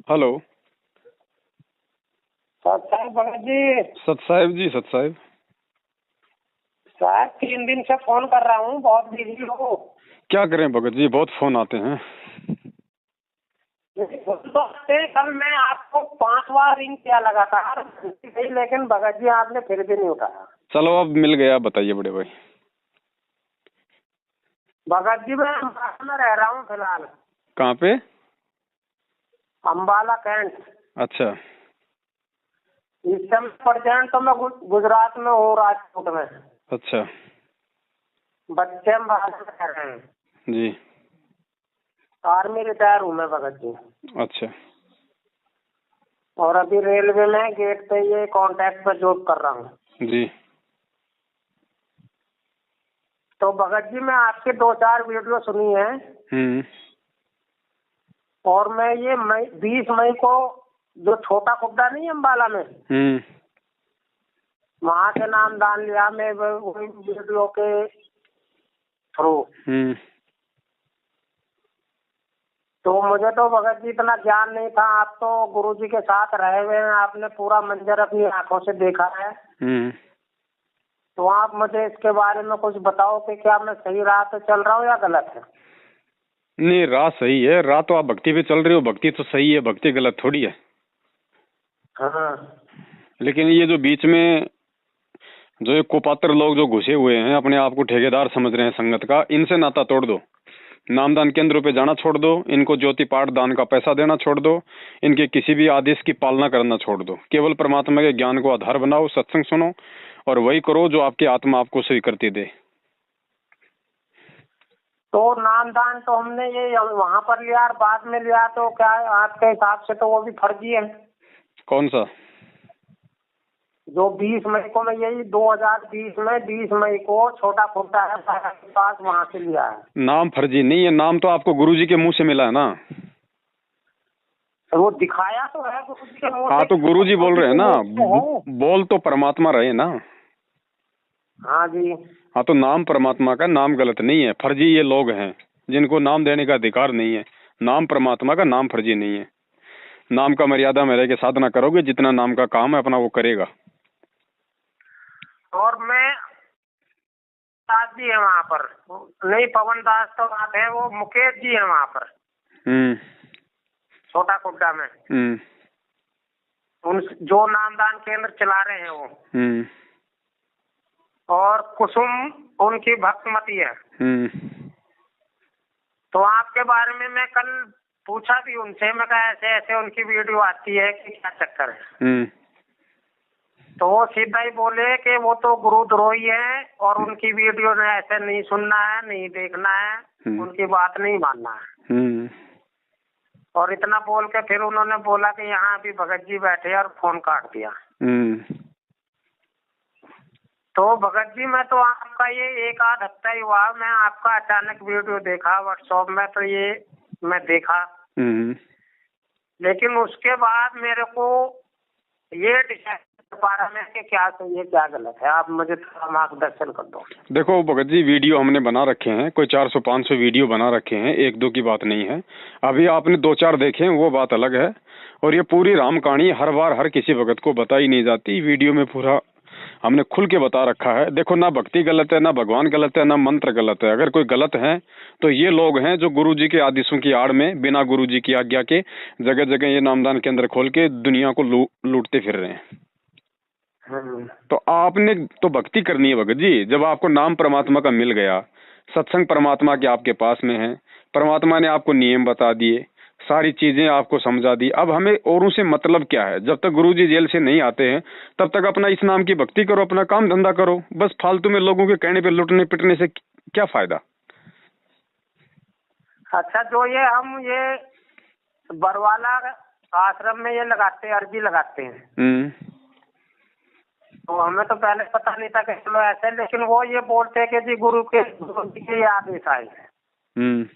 Hello. सत साहब भगत जी। सत साहिब जी, सत साहिब। साहब 3 दिन से फोन कर रहा हूँ, बहुत बिजी हो। क्या करें भगत जी, बहुत फोन आते हैं। कल मैं आपको 5 बार रिंग किया लगातार, लेकिन भगत जी आपने फिर भी नहीं उठाया। चलो अब मिल गया, बताइए बड़े भाई। भगत जी मैं अम्बाला में रह रहा हूँ फिलहाल। कहाँ पे? अम्बाला कैंट। अच्छा। इस समय प्रेजेंट तो मैं गुजरात में हूँ, राजकोट में। अच्छा बच्चे हम बाहर में रह रहे हैं जी। आर्मी रिटायर हूँ मैं भगत जी। अच्छा। और अभी रेलवे में गेट पे ये कॉन्ट्रैक्ट पे जॉब कर रहा हूँ जी। तो भगत जी मैं आपके 2-4 वीडियो सुनी है। और मैं ये 20 मई को जो छोटा खुड्डा नहीं है अम्बाला में, वहाँ से नाम दान लिया मैं वही वीडियो के थ्रू। तो मुझे तो भगत जी इतना ज्ञान नहीं था, आप तो गुरुजी के साथ रहे हुए हैं, आपने पूरा मंजर अपनी आंखों से देखा है। तो आप मुझे इसके बारे में कुछ बताओ कि क्या मैं सही राह पे चल रहा हूँ या गलत है? नहीं, राह सही है। राह तो आप भक्ति पे चल रहे हो, भक्ति तो सही है, भक्ति गलत थोड़ी है। हाँ। लेकिन ये जो बीच में जो ये कुपात्र लोग जो घुसे हुए हैं, अपने आप को ठेकेदार समझ रहे हैं संगत का, इनसे नाता तोड़ दो। नामदान केंद्रों पे जाना छोड़ दो, इनको ज्योति पाठ दान का पैसा देना छोड़ दो, इनके किसी भी आदेश की पालना करना छोड़ दो। केवल परमात्मा के ज्ञान को आधार बनाओ, सत्संग सुनो और वही करो जो आपकी आत्मा आपको स्वीकृति दे। तो नामदान तो हमने ये वहाँ पर लिया और बाद में लिया, तो क्या आपके हिसाब से तो वो भी फर्जी है? कौन सा? जो 20 मई को मैं यही 2020 में 20 मई को छोटा खुड्डा है के पास, वहाँ से लिया है। नाम फर्जी नहीं है, नाम तो आपको गुरुजी के मुंह से मिला है ना। तो वो दिखाया तो है गुरुजी के मुंह से। हाँ तो गुरुजी बोल रहे हैं ना, बोल तो परमात्मा रहे ना। हाँ जी। हाँ तो नाम परमात्मा का, नाम गलत नहीं है। फर्जी ये लोग हैं जिनको नाम देने का अधिकार नहीं है। नाम परमात्मा का, नाम फर्जी नहीं है। नाम का मर्यादा में रह के साधना करोगे, जितना नाम का काम है अपना वो करेगा। और मैं दास जी है वहाँ पर, नहीं पवन दास तो बात है, वो मुकेश जी है वहाँ पर छोटा खुड्डा में। उन जो नामदान केंद्र चला रहे हैं वो। और कुसुम उनकी भक्तमती है। तो आपके बारे में मैं कल पूछा भी उनसे, मैं कहा ऐसे ऐसे उनकी वीडियो आती है कि क्या चक्कर है। तो वो सीधा ही बोले कि वो तो गुरुद्रोही है और उनकी वीडियो ने ऐसे नहीं सुनना है, नहीं देखना है, उनकी बात नहीं मानना है। और इतना बोल के फिर उन्होंने बोला कि यहाँ अभी भगत जी बैठे और फोन काट दिया। तो भगत जी मैं तो आपका ये 1 आध हफ्ता ही हुआ, मैं आपका अचानक वीडियो देखा व्हाट्सएप में, तो ये मैं देखा। लेकिन उसके बाद मेरे को ये डिसाइड कर पा रहा मैं कि क्या सही है क्या गलत है, आप मुझे थोड़ा मार्गदर्शन कर दो। देखो भगत जी, वीडियो हमने बना रखे हैं, कोई 400-500 वीडियो बना रखे हैं, 1-2 की बात नहीं है। अभी आपने 2-4 देखे हैं वो बात अलग है। और ये पूरी राम कहानी हर बार हर किसी भगत को बताई नहीं जाती। वीडियो में पूरा हमने खुल के बता रखा है। देखो, ना भक्ति गलत है, ना भगवान गलत है, ना मंत्र गलत है। अगर कोई गलत है तो ये लोग हैं जो गुरुजी के आदेशों की आड़ में बिना गुरुजी की आज्ञा के जगह जगह ये नामदान केंद्र खोल के दुनिया को लूटते फिर रहे हैं। तो आपने तो भक्ति करनी है भगत जी। जब आपको नाम परमात्मा का मिल गया, सत्संग परमात्मा के आपके पास में है, परमात्मा ने आपको नियम बता दिए, सारी चीजें आपको समझा दी, अब हमें औरों से मतलब क्या है? जब तक गुरुजी जेल से नहीं आते हैं तब तक अपना इस नाम की भक्ति करो, अपना काम धंधा करो। बस फालतू में लोगों के कहने पे लुटने पिटने से क्या फायदा? अच्छा, जो ये हम ये बरवाला आश्रम में ये लगाते हैं, अर्जी लगाते हैं, तो हमें तो पहले पता नहीं था कि चलो ऐसे, लेकिन वो ये बोलते हैं कि जी गुरु जी के आदेश आए हैं।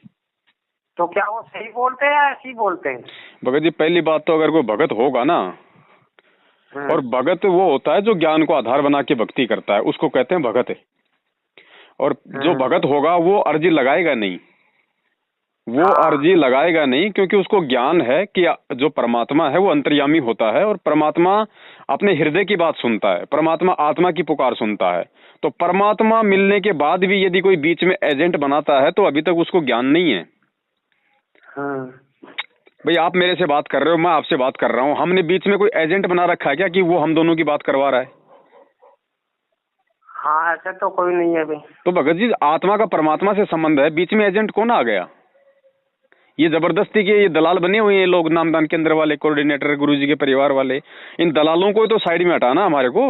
तो क्या वो सही बोलते हैं या ऐसे ही बोलते हैं? भगत जी, पहली बात तो अगर कोई भगत होगा ना, और भगत वो होता है जो ज्ञान को आधार बना के भक्ति करता है, उसको कहते हैं भगत है। और जो भगत होगा वो अर्जी लगाएगा नहीं। वो अर्जी लगाएगा नहीं, क्योंकि उसको ज्ञान है कि जो परमात्मा है वो अंतर्यामी होता है और परमात्मा अपने हृदय की बात सुनता है, परमात्मा आत्मा की पुकार सुनता है। तो परमात्मा मिलने के बाद भी यदि कोई बीच में एजेंट बनाता है तो अभी तक उसको ज्ञान नहीं है। भाई आप मेरे से बात कर रहे हो, मैं आपसे बात कर रहा हूँ, हमने बीच में कोई एजेंट बना रखा है क्या कि वो हम दोनों की बात करवा रहा है? हाँ, ऐसे तो कोई नहीं है भाई। तो भगत जी आत्मा का परमात्मा से संबंध है, बीच में एजेंट कौन आ गया? ये जबरदस्ती के ये दलाल बने हुए हैं लोग, नामदान केंद्र वाले, कोऑर्डिनेटर, गुरुजी के परिवार वाले। इन दलालों को तो साइड में हटाना हमारे को।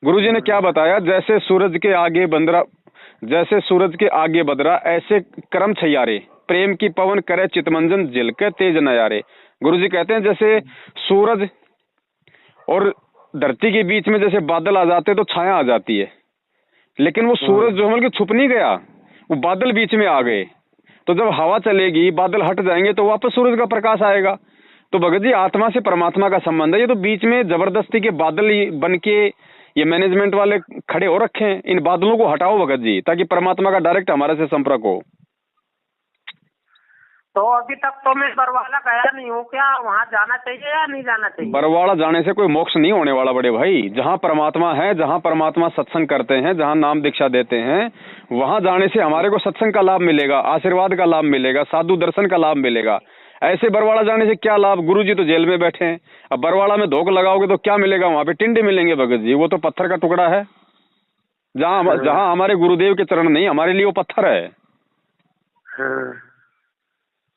गुरुजी ने क्या बताया, जैसे सूरज के आगे बंदरा, जैसे सूरज के आगे बदरा ऐसे कर्म छैयारे, प्रेम की पवन करे चितमंजन झिलके तेज नयारे। गुरुजी कहते हैं जैसे सूरज और धरती के बीच में जैसे बादल आ जाते तो छाया आ जाती है, लेकिन वो सूरज जो है छुप नहीं गया, वो बादल बीच में आ गए। तो जब हवा चलेगी, बादल हट जाएंगे तो वापस सूरज का प्रकाश आएगा। तो भगत जी आत्मा से परमात्मा का संबंध है। ये तो बीच में जबरदस्ती के बादल बन के ये मैनेजमेंट वाले खड़े हो रखे हैं। इन बादलों को हटाओ भगत जी, ताकि परमात्मा का डायरेक्ट हमारे से संपर्क हो। तो अभी तक तो मैं बरवाला गया नहीं हूँ, क्या वहाँ जाना चाहिए या नहीं जाना चाहिए? बरवाला जाने से कोई मोक्ष नहीं होने वाला बड़े भाई। जहाँ परमात्मा है, जहाँ परमात्मा सत्संग करते हैं, जहाँ नाम दीक्षा देते हैं, वहाँ जाने से हमारे को सत्संग का लाभ मिलेगा, आशीर्वाद का लाभ मिलेगा, साधु दर्शन का लाभ मिलेगा। ऐसे बरवाड़ा जाने से क्या लाभ? गुरुजी तो जेल में बैठे हैं। अब बरवाड़ा में धोख लगाओगे तो क्या मिलेगा? वहाँ पे टिंडे मिलेंगे भगत जी, वो तो पत्थर का टुकड़ा है। जहाँ हमारे गुरुदेव के चरण नहीं, हमारे लिए वो पत्थर है।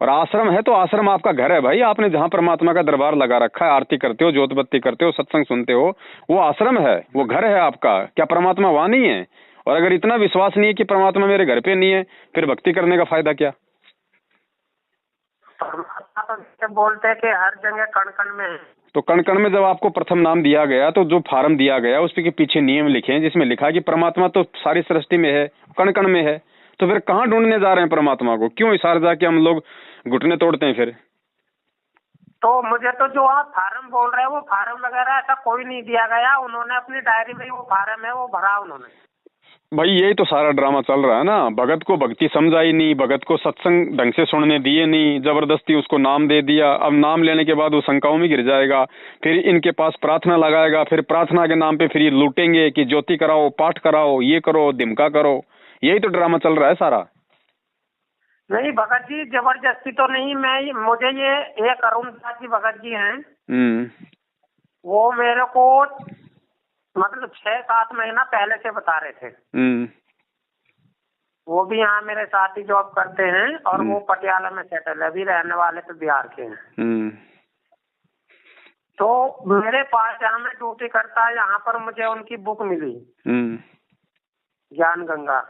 और आश्रम है तो आश्रम आपका घर है भाई। आपने जहाँ परमात्मा का दरबार लगा रखा है, आरती करते हो, ज्योत बत्ती करते हो, सत्संग सुनते हो, वो आश्रम है, वो घर है आपका। क्या परमात्मा वहाँ नहीं है? और अगर इतना विश्वास नहीं है कि परमात्मा मेरे घर पे नहीं है, फिर भक्ति करने का फायदा क्या? तो बोलते हैं कि हर जगह कण कण में है। तो कण कण में जब आपको प्रथम नाम दिया गया, तो जो फार्म दिया गया उसके पीछे नियम लिखे हैं, जिसमें लिखा है कि परमात्मा तो सारी सृष्टि में है, कण कण में है। तो फिर कहाँ ढूंढने जा रहे हैं परमात्मा को? क्यों इशारा जाके हम लोग घुटने तोड़ते हैं फिर? तो मुझे तो जो आप फार्म बोल रहे हैं वो फार्म वगैरह ऐसा कोई नहीं दिया गया। उन्होंने अपनी डायरी में वो फार्म है वो भरा उन्होंने। भाई यही तो सारा ड्रामा चल रहा है ना। भगत को भक्ति समझाई नहीं, भगत को सत्संग ढंग से सुनने दिए नहीं, जबरदस्ती उसको नाम दे दिया। अब नाम लेने के बाद वो शंकाओं में गिर जाएगा, फिर इनके पास प्रार्थना लगाएगा, फिर प्रार्थना के नाम पे फिर ये लूटेंगे कि ज्योति कराओ, पाठ कराओ, ये करो, दिमका करो। यही तो ड्रामा चल रहा है सारा। नहीं भगत जी, जबरदस्ती तो नहीं। मुझे ये एक अरुण दास जी भगत जी हैं, वो मेरे को मतलब 6-7 महीना पहले से बता रहे थे। वो भी यहाँ मेरे साथ ही जॉब करते हैं और वो पटियाला में सेटल है, अभी रहने वाले तो बिहार के हैं। तो मेरे पास जहाँ मैं ड्यूटी करता है, यहाँ पर मुझे उनकी बुक मिली, ज्ञान गंगा।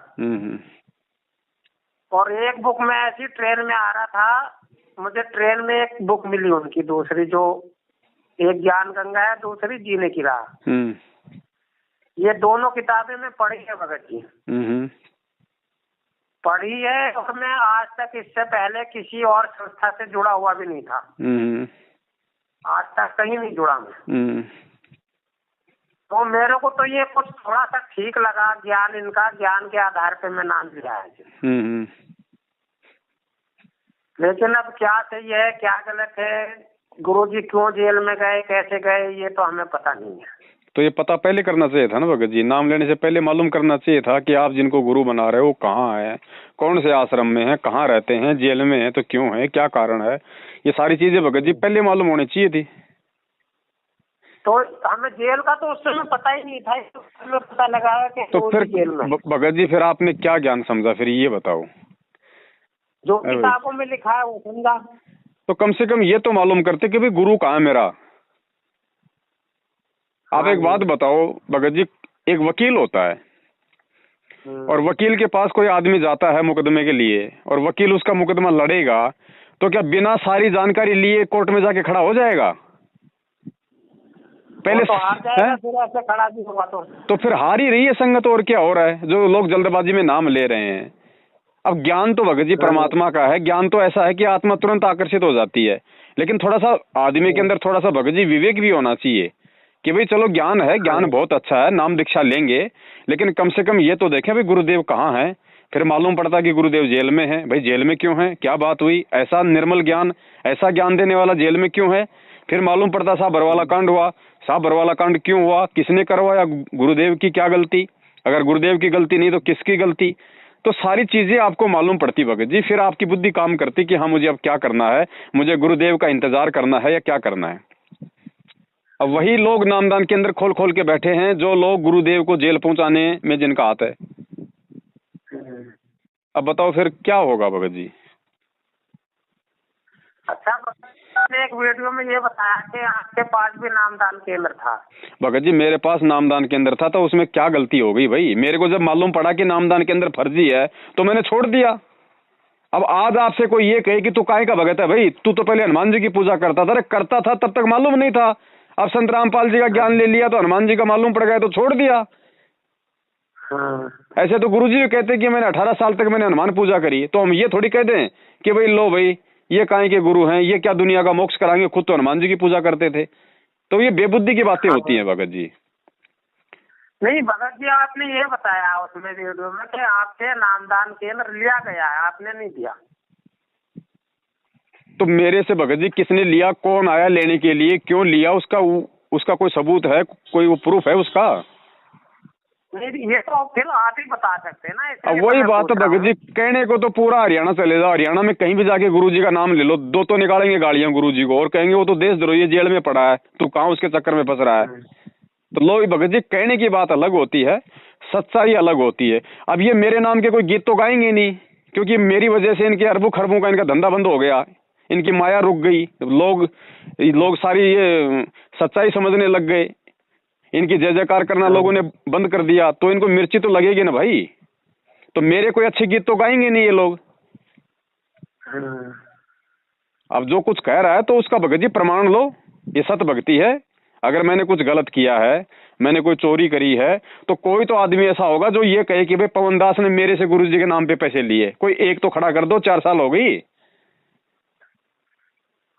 और एक बुक में ऐसी ट्रेन में आ रहा था, मुझे ट्रेन में एक बुक मिली उनकी, दूसरी जो एक ज्ञान गंगा है, दूसरी जीने की राह। ये दोनों किताबें मैं पढ़ी है भगत जी, पढ़ी है। और मैं आज तक इससे पहले किसी और संस्था से जुड़ा हुआ भी नहीं था, आज तक कहीं नहीं जुड़ा मैं। तो मेरे को तो ये कुछ थोड़ा सा ठीक लगा, ज्ञान इनका, ज्ञान के आधार पे मैं नाम लिया है। लेकिन अब क्या सही है क्या गलत है, गुरुजी क्यों जेल में गए, कैसे गए, ये तो हमें पता नहीं है। तो ये पता पहले करना चाहिए था ना भगत जी। नाम लेने से पहले मालूम करना चाहिए था कि आप जिनको गुरु बना रहे हो कहाँ है, कौन से आश्रम में है, कहाँ रहते हैं, जेल में है तो क्यों है, क्या कारण है। ये सारी चीजें भगत जी पहले मालूम होनी चाहिए थी। तो हमें जेल का तो उस समय पता ही नहीं था, तो पता लगा कि तो फिर जेल में। भगत जी फिर आपने क्या ज्ञान समझा फिर, ये बताओ। जो किताबों में लिखा है वो समझा। तो कम से कम ये तो मालूम करते कि भाई गुरु कहाँ है मेरा। आप एक बात बताओ भगत जी, एक वकील होता है और वकील के पास कोई आदमी जाता है मुकदमे के लिए, और वकील उसका मुकदमा लड़ेगा, तो क्या बिना सारी जानकारी लिए कोर्ट में जाके खड़ा हो जाएगा? पहले तो हार जाएगा, फिर ऐसे खड़ा भी होगा तो फिर हार ही रही है संगत। और क्या हो रहा है, जो लोग जल्दबाजी में नाम ले रहे हैं। अब ज्ञान तो भगत जी परमात्मा का है, ज्ञान तो ऐसा है कि आत्मा तुरंत आकर्षित हो जाती है। लेकिन थोड़ा सा आदमी के अंदर थोड़ा सा भगत जी विवेक भी होना चाहिए कि भाई चलो ज्ञान है, ज्ञान बहुत अच्छा है, नाम दीक्षा लेंगे, लेकिन कम से कम ये तो देखें भाई गुरुदेव कहाँ है, फिर मालूम पड़ता कि गुरुदेव जेल में हैं। भाई जेल में क्यों हैं, क्या बात हुई, ऐसा निर्मल ज्ञान, ऐसा ज्ञान देने वाला जेल में क्यों है। फिर मालूम पड़ता साहब बरवाला कांड हुआ। साहब बरवाला कांड क्यों हुआ, किसने करवाया, गुरुदेव की क्या गलती, अगर गुरुदेव की गलती नहीं तो किसकी गलती। तो सारी चीजें आपको मालूम पड़ती भगत जी। फिर आपकी बुद्धि काम करती कि हाँ मुझे अब क्या करना है, मुझे गुरुदेव का इंतजार करना है या क्या करना है। अब वही लोग नामदान के अंदर खोल खोल के बैठे हैं, जो लोग गुरुदेव को जेल पहुंचाने में जिनका हाथ है। अब बताओ फिर क्या होगा भगत जी। अच्छा, आपने एक वीडियो में ये बताया कि आपके पास भी नामदान केंद्र था। भगत जी मेरे पास नामदान केंद्र था, तो उसमें क्या गलती हो गई भाई। मेरे को जब मालूम पड़ा कि नामदान केंद्र फर्जी है तो मैंने छोड़ दिया। अब आज आपसे कोई ये कहे कि तू काहे का भगत है, भाई तू तो पहले हनुमान जी की पूजा करता था। अरे करता था तब तक मालूम नहीं था, अब संत रामपाल जी का ज्ञान ले लिया तो हनुमान जी का मालूम पड़ गया तो छोड़ दिया। ऐसे तो गुरुजी कहते कि मैंने 18 साल तक मैंने हनुमान पूजा करी, तो हम ये थोड़ी कह दें कि भाई लो भाई ये काहे के गुरु हैं, ये क्या दुनिया का मोक्ष कराएंगे, खुद तो हनुमान जी की पूजा करते थे। तो ये बेबुद्धि की बातें होती हैं भगत जी। नहीं भगत जी, आपने ये बताया उसमें वीडियो में कि आपसे नामदान केंद्र लिया गया है, आपने नहीं दिया। तो मेरे से भगत जी किसने लिया, कौन आया लेने के लिए, क्यों लिया, उसका कोई सबूत है, कोई वो प्रूफ है उसका? नहीं, ये तो फिर आप ही बता सकते हैं ना। अब वही बात है भगत जी, कहने को तो पूरा हरियाणा चले जाओ, हरियाणा में कहीं भी जाके गुरुजी का नाम ले लो, दो तो निकालेंगे गालियां गुरुजी को और कहेंगे वो तो देशद्रोही है, जेल में पड़ा है, तू कहाँ उसके चक्कर में फंस रहा है। तो लो भगत जी कहने की बात अलग होती है, सच्चाई अलग होती है। अब ये मेरे नाम के कोई गीत तो गाएंगे नहीं, क्योंकि मेरी वजह से इनके अरबों खरबों का इनका धंधा बंद हो गया, इनकी माया रुक गई, लोग सारी ये सच्चाई समझने लग गए, इनकी जय जयकार करना लोगों ने बंद कर दिया, तो इनको मिर्ची तो लगेगी ना भाई। तो मेरे कोई अच्छे गीत तो गाएंगे नहीं ये लोग। अब जो कुछ कह रहा है तो उसका भगत जी प्रमाण लो, ये सत भक्ति है। अगर मैंने कुछ गलत किया है, मैंने कोई चोरी करी है, तो कोई तो आदमी ऐसा होगा जो ये कहे कि भाई पवन दास ने मेरे से गुरुजी के नाम पे पैसे लिए, कोई एक तो खड़ा कर दो, 4 साल हो गई।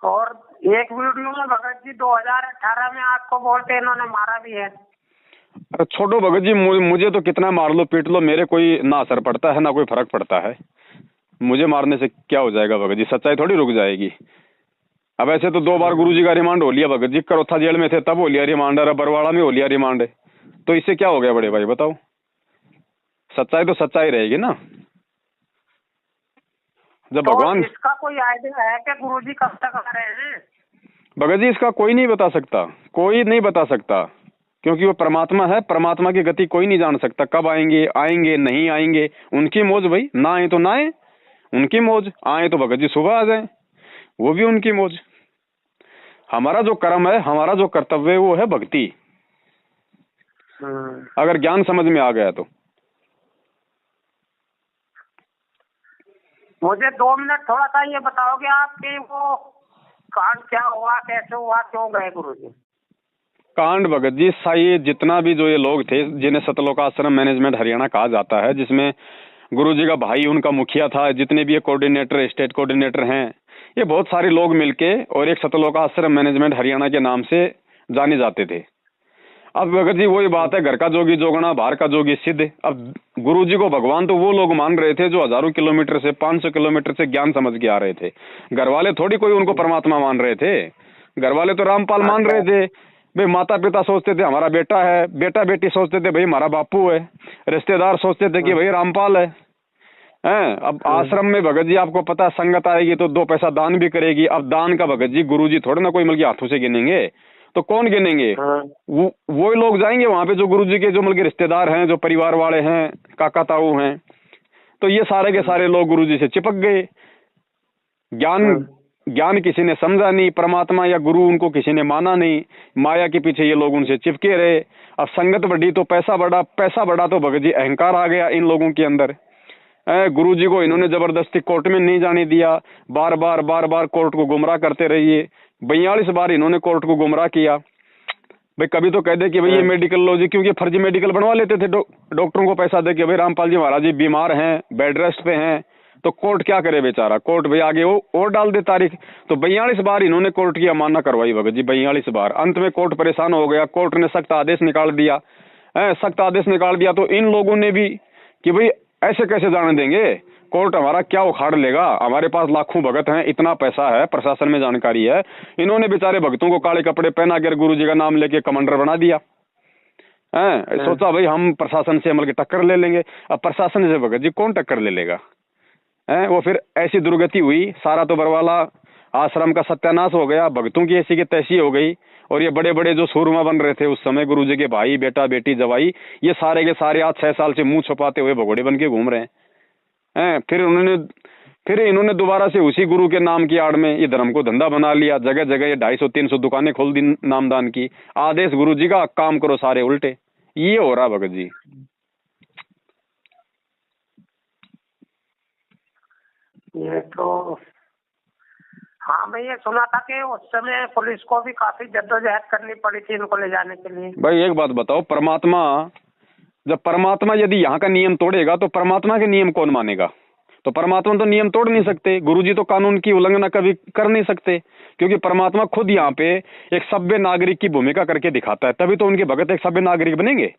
और एक वीडियो में भगत जी 2018 में आपको बोलते इन्होंने मारा भी है। अरे छोड़ो भगत जी, मुझे तो कितना मार लो पीट लो, मेरे कोई ना असर पड़ता है ना कोई फर्क पड़ता है। मुझे मारने से क्या हो जाएगा भगत जी, सच्चाई थोड़ी रुक जाएगी। अब ऐसे तो 2 बार गुरुजी का रिमांड हो लिया भगत जी, करोथा जेल में थे तब हो लिया रिमांड, और बरवाड़ा में हो लिया रिमांड, तो इससे क्या हो गया बड़े भाई बताओ। सच्चाई तो सच्चाई रहेगी ना। जब तो भगवान, इसका कोई आइडिया है कि गुरुजी कब तक आ रहे हैं? भगत जी इसका कोई नहीं बता सकता, कोई नहीं बता सकता, क्योंकि वो परमात्मा है, परमात्मा की गति कोई नहीं जान सकता, कब आएंगे आएंगे नहीं आएंगे उनकी मौज भाई, ना आए तो ना आए उनकी मौज, आए तो भगत जी सुबह आ जाए वो भी उनकी मौज। हमारा जो कर्म है, हमारा जो कर्तव्य है वो है भक्ति, अगर ज्ञान समझ में आ गया तो। मुझे 2 मिनट थोड़ा सा ये बताओगे आप कि वो कांड क्या हुआ, कैसे हुआ, क्यों गए गुरुजी? कांड भगत जी साई जितना भी जो ये लोग थे जिन्हें सतलोक आश्रम मैनेजमेंट हरियाणा कहा जाता है, जिसमें गुरुजी का भाई उनका मुखिया था, जितने भी ये कोऑर्डिनेटर स्टेट कोऑर्डिनेटर हैं, ये बहुत सारे लोग मिलके और एक सतलोक आश्रम मैनेजमेंट हरियाणा के नाम से जाने जाते थे। अब भगत जी वही बात है, घर का जोगी जोगना बाहर का जोगी सिद्ध। अब गुरुजी को भगवान तो वो लोग मान रहे थे जो हजारों किलोमीटर से 500 किलोमीटर से ज्ञान समझ के आ रहे थे। घर वाले थोड़ी कोई उनको परमात्मा मान रहे थे, घर वाले तो रामपाल मान रहे थे। भाई माता पिता सोचते थे हमारा बेटा है, बेटा बेटी सोचते थे भाई हमारा बापू है, रिश्तेदार सोचते थे कि भाई रामपाल है। अब आश्रम में भगत जी आपको पता संगत आएगी तो 2 पैसा दान भी करेगी। अब दान का भगत जी गुरुजी थोड़े ना कोई मिल के हाथों से गिनेंगे, तो कौन गिनेंगे? वो लोग जाएंगे वहां पे जो गुरुजी के जो मिल के रिश्तेदार हैं, जो परिवार वाले हैं, काका ताऊ हैं। तो ये सारे के सारे लोग गुरुजी से चिपक गए। ज्ञान किसी ने समझा नहीं, परमात्मा या गुरु उनको किसी ने माना नहीं, माया के पीछे ये लोग उनसे चिपके रहे। अब संगत बढ़ी तो पैसा बढ़ा, पैसा बढ़ा तो भगत जी अहंकार आ गया इन लोगों के अंदर। गुरुजी को इन्होंने जबरदस्ती कोर्ट में नहीं जाने दिया, बार बार कोर्ट को गुमराह करते रहिए। 42 बार इन्होंने कोर्ट को गुमराह किया। भाई कभी तो कह दे कि भाई ये मेडिकल लो जी, क्योंकि फर्जी मेडिकल बनवा लेते थे डॉक्टरों को पैसा दे के, भाई रामपाल जी महाराज जी बीमार हैं, बेड रेस्ट पे हैं, तो कोर्ट क्या करे बेचारा, कोर्ट भाई आगे वो और डाल दे तारीख। तो 42 बार इन्होंने कोर्ट की अवमानना करवाई भगत जी, 42 बार। अंत में कोर्ट परेशान हो गया, कोर्ट ने सख्त आदेश निकाल दिया। तो इन लोगों ने भी कि भाई ऐसे कैसे जाने देंगे? कोर्ट हमारा क्या उखाड़ लेगा? हमारे पास लाखों भगत हैं, इतना पैसा है, प्रशासन में जानकारी है। इन्होंने बेचारे भक्तों को काले कपड़े पहना कर गुरु जी का नाम लेके कमांडर बना दिया है। सोचा भाई हम प्रशासन से अमल की टक्कर ले लेंगे। अब प्रशासन से भगत जी कौन टक्कर ले लेगा? है वो फिर ऐसी दुर्गति हुई, सारा तो बरवाला आश्रम का सत्यानाश हो गया, भक्तों की ऐसी की तैसी हो गई। और ये बड़े बड़े जो सूरमा बन रहे थे उस समय, गुरु जी के भाई, बेटा, बेटी, जवाई, ये सारे के सारे आज 6 साल से मुंह छुपाते हुए भगोड़े बन के घूम रहे हैं। फिर इन्होंने दोबारा से उसी गुरु के नाम की आड़ में ये धर्म को धंधा बना लिया। जगह जगह ये 250-300 दुकानें खोल दी नामदान की। आदेश गुरु जी का, काम करो सारे उल्टे। ये हो रहा भगत जी। ये तो हाँ, मैं ये सुना था कि उस समय पुलिस को भी काफी जद्दोजहद करनी पड़ी थी इनको ले जाने के लिए। भाई एक बात बताओ, जब परमात्मा यदि यहाँ का नियम तोड़ेगा तो परमात्मा के नियम कौन मानेगा? तो परमात्मा तो नियम तोड़ नहीं सकते, गुरुजी तो कानून की उल्लंघना कभी कर नहीं सकते, क्योंकि परमात्मा खुद यहाँ पे एक सभ्य नागरिक की भूमिका करके दिखाता है, तभी तो उनके भगत एक सभ्य नागरिक बनेंगे।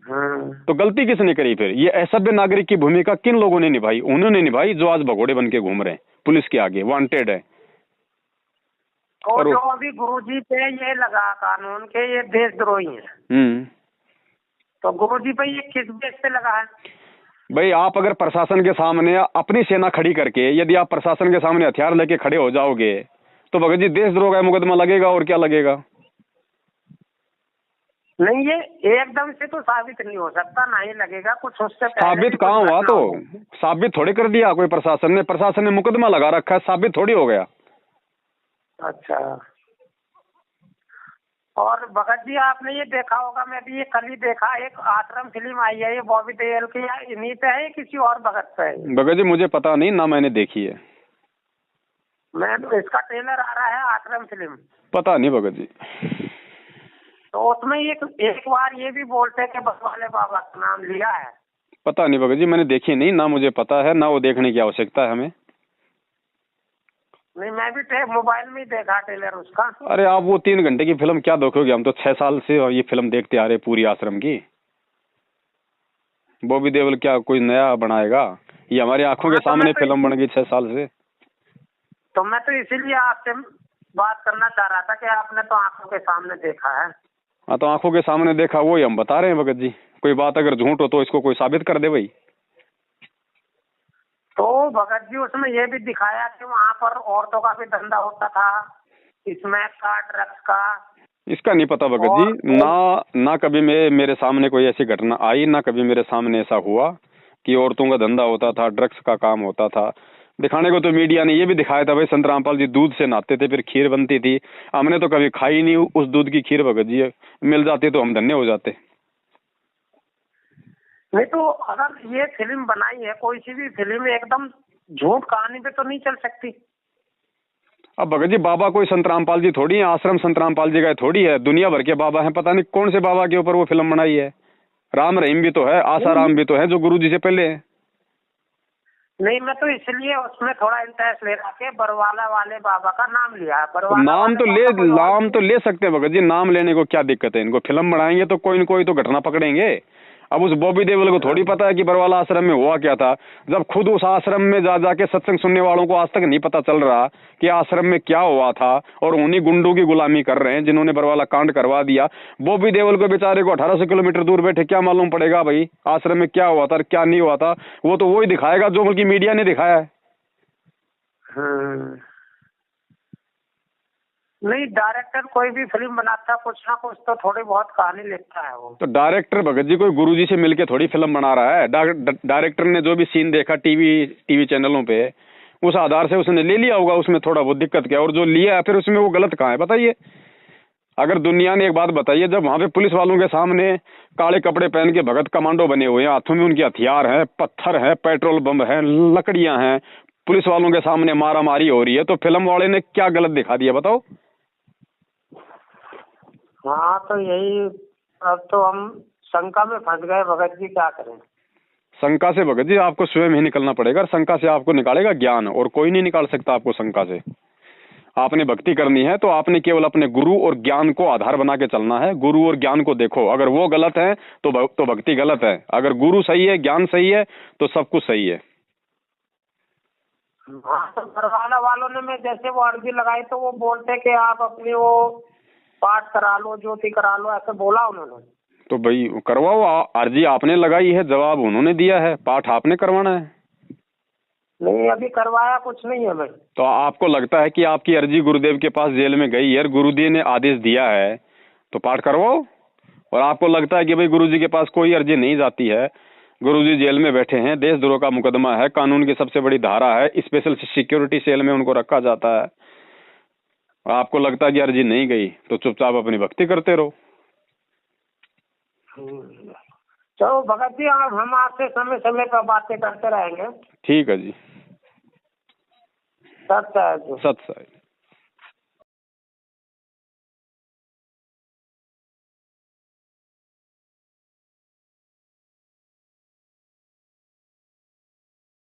तो गलती किसने करी फिर? ये असभ्य नागरिक की भूमिका किन लोगों ने निभाई? उन्होंने निभाई जो आज भगोड़े बन के घूम रहे हैं, पुलिस के आगे वांटेड है। और जो अभी गुरुजी पे ये लगा कानून के ये देशद्रोही है, तो गुरुजी पे ये किस बेस पे लगा है? भाई आप अगर प्रशासन के सामने अपनी सेना खड़ी करके, यदि आप प्रशासन के सामने हथियार लेके खड़े हो जाओगे तो भगत जी देशद्रोह का मुकदमा लगेगा, और क्या लगेगा? नहीं, ये एकदम से तो साबित नहीं हो सकता, ना ही लगेगा, कुछ उससे साबित कहाँ हुआ? तो साबित थोड़ी कर दिया कोई प्रशासन ने मुकदमा लगा रखा है, साबित थोड़ी हो गया। अच्छा। और भगत जी आपने ये देखा होगा, मैं भी ये कल ही देखा, एक आश्रम फिल्म आई है, ये बॉबी देओल की, इन्हीं पे है किसी और भगत पे है? भगत जी मुझे पता नहीं ना, मैंने देखी है। मैं इसका ट्रेलर आ रहा है, आश्रम फिल्म। पता नहीं भगत जी। तो उसमें एक बार ये भी बोलते हैं कि बसवाले बाबा का नाम लिया है। पता नहीं भगत जी, मैंने देखी नहीं, ना मुझे पता है, ना वो देखने की आवश्यकता है हमें। नहीं, मैं भी मोबाइल में ही देखा ट्रेलर उसका। अरे आप वो 3 घंटे की फिल्म क्या देखोगे? हम तो 6 साल से ये फिल्म देखते आ रहे पूरी आश्रम की। बॉबी देओल क्या कोई नया बनाएगा? ये हमारी आंखों के सामने फिल्म बन गई 6 साल से। तो मैं तो इसीलिए आपसे बात करना चाह रहा था कि आपने तो आंखों के सामने देखा है। हाँ, तो आंखों के सामने देखा, वो ही हम बता रहे हैं भगत जी। कोई बात अगर झूठ हो तो इसको कोई साबित कर दे भाई। तो भगत जी उसमें ये भी दिखाया कि वहाँ पर औरतों का भी धंधा होता था, स्मैक का, ड्रग्स का। इसका नहीं पता भगत जी, ना कभी मेरे सामने कोई ऐसी घटना आई, ना कभी मेरे सामने ऐसा हुआ कि औरतों का धंधा होता था, ड्रग्स का काम होता था। दिखाने को तो मीडिया ने ये भी दिखाया था भाई, संत रामपाल जी दूध से नहाते थे, फिर खीर बनती थी। हमने तो कभी खाई नहीं उस दूध की खीर भगत जी, मिल जाती तो हम धन्य हो जाते। नहीं तो अगर ये फिल्म बनाई है, कोई सी भी फिल्म एकदम झूठ कहानी पे तो नहीं चल सकती। अब भगत जी बाबा कोई संत रामपाल जी थोड़ी है, आश्रम संत रामपाल जी का थोड़ी है, दुनिया भर के बाबा हैं, पता नहीं कौन से बाबा के ऊपर वो फिल्म बनाई है। राम रहीम भी तो है, आशा राम भी तो है जो गुरु जी से पहले है। नहीं, मैं तो इसलिए उसमें थोड़ा इंटरेस्ट ले रहा के बरवाला वाले बाबा का नाम लिया है। नाम तो ले सकते हैं भगत जी, नाम लेने को क्या दिक्कत है? इनको फिल्म बनाएंगे तो कोई न कोई तो घटना पकड़ेंगे। अब उस बॉबी देओल को थोड़ी पता है कि बरवाला आश्रम में हुआ क्या था, जब खुद उस आश्रम में जाके सत्संग सुनने वालों को आज तक नहीं पता चल रहा कि आश्रम में क्या हुआ था, और उन्हीं गुंडों की गुलामी कर रहे हैं जिन्होंने बरवाला कांड करवा दिया। बॉबी देओल को बेचारे को 1800 किलोमीटर दूर बैठे क्या मालूम पड़ेगा भाई आश्रम में क्या हुआ था क्या नहीं हुआ था? वो तो वही दिखाएगा जो बल्कि मीडिया ने दिखाया है। नहीं, डायरेक्टर कोई भी फिल्म बनाता कुछ ना कुछ तो थोड़ी बहुत कहानी लिखता है वो। तो डायरेक्टर भगत जी कोई गुरुजी से मिलके थोड़ी फिल्म बना रहा है। डायरेक्टर ने जो भी सीन देखा टीवी चैनलों पे, उस आधार से उसने ले लिया होगा। उसमें थोड़ा बहुत दिक्कत क्या, और जो लिया फिर उसमें वो गलत कहाँ है बताइए? अगर दुनिया ने एक बात बताइए, जब वहाँ पे पुलिस वालों के सामने काले कपड़े पहन के भगत कमांडो बने हुए हैं, हाथों में उनके हथियार हैं, पत्थर है, पेट्रोल बम है, लकड़ियां हैं, पुलिस वालों के सामने मारा मारी हो रही है, तो फिल्म वाले ने क्या गलत दिखा दिया बताओ? हाँ, तो यही, अब तो हम शंका में फंस गए भगत जी, क्या करें? शंका से भगत जी आपको स्वयं ही निकलना पड़ेगा। शंका से आपको निकालेगा ज्ञान, और कोई नहीं निकाल सकता आपको शंका से। आपने भक्ति करनी है तो आपने केवल अपने गुरु और ज्ञान को आधार बना के चलना है। गुरु और ज्ञान को देखो, अगर वो गलत है तो भक्ति गलत है, अगर गुरु सही है, ज्ञान सही है तो सब कुछ सही है। हाँ, तो घरवाला वालों ने मैं जैसे वो अर्जी लगाई तो वो बोलते कि आप अपनी वो पाठ करा लो, ज्योति करा लो, ऐसे बोला उन्होंने। तो भाई करवाओ, अर्जी आपने लगाई है, जवाब उन्होंने दिया है, पाठ आपने करवाना है। नहीं, अभी करवाया कुछ नहीं है भाई। तो आपको लगता है कि आपकी अर्जी गुरुदेव के पास जेल में गई है, गुरुदेव ने आदेश दिया है तो पाठ करवाओ। और आपको लगता है कि भाई गुरुजी के पास कोई अर्जी नहीं जाती है, गुरुजी जेल में बैठे हैं, देशद्रोह का मुकदमा है, कानून की सबसे बड़ी धारा है, स्पेशल सिक्योरिटी सेल में उनको रखा जाता है, और आपको लगता है कि अर्जी नहीं गई तो चुपचाप अपनी भक्ति करते रहो। चलो भगत जी, हम आपसे समय समय पर बातें करते रहेंगे। ठीक है जी। सत्य है। सत्य है।